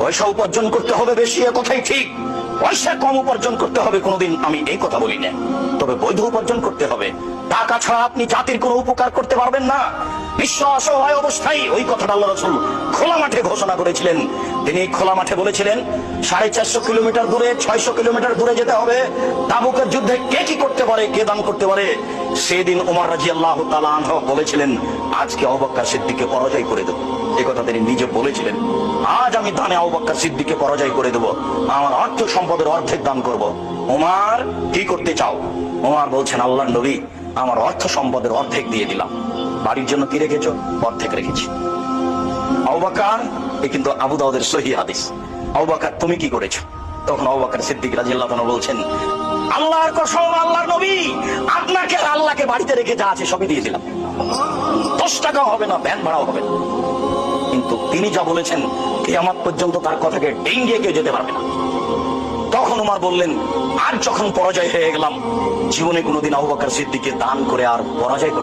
পয়সা উপার্জন করতে হবে বেশি, এ কথাই ঠিক। পয়সা কম উপার্জন করতে হবে কোনোদিন আমি এই কথা বলি না, তবে বৈধ উপার্জন করতে হবে। টাকা ছাড়া আপনি জাতির কোনো উপকার করতে পারবেন না। বিশ্ব অসহায় অবস্থায় ওই কথাটা আল্লাহ রাসূল খোলা মাঠে ঘোষণা করেছিলেন। তিনি খোলা মাঠে বলেছিলেন 450 কিলোমিটার দূরে, 600 কিলোমিটার দূরে যেতে হবে। তাবুকের যুদ্ধে কে কি করতে পারে, কে দান করতে পারে। সেদিন ওমর রাদিয়াল্লাহু তাআলা আনহু বলেছিলেন, আজকে আবু বকর সিদ্দিককে পরাজয় করে দেব। এই কথা তিনি নিজে বলেছিলেন, আজ আমি দানে আবু বকর সিদ্দিককে পরাজয় করে দেব, আমার অর্থ সম্পদের অর্ধেক দান করব। ওমর, কি করতে চাও? ওমর বলছেন, আল্লাহর নবী, আমার অর্থ সম্পদের অর্ধেক দিয়ে দিলাম। বাড়ির জন্য কি রেখেছো? অর্ধেক রেখেছি। আবু বকর, এ কিন্তু আবু দাউদের সহিহ হাদিস। আবু বকর, তুমি কি করেছো? তখন আবু বকর সিদ্দিক রাদিয়াল্লাহু আনহু বলছেন, আল্লাহর কসম, আল্লাহর নবী, আপনাকে আর আল্লাহকে বাড়িতে রেখে যা আছে সবই দিয়ে দিলাম। 10 টাকাও হবে না, ভ্যান ভাড়াও হবে না। কিন্তু তিনি যা বলেছেন, কিয়ামত পর্যন্ত তার কথাকে ডিঙ্গিয়ে কেউ যেতে পারবে না। তখন ওমর বললেন, আজ যখন পরাজয় হয়ে গেলাম, জীবনে কোনোদিন আবু বকর সিদ্দিককে দান করে আর পরাজয়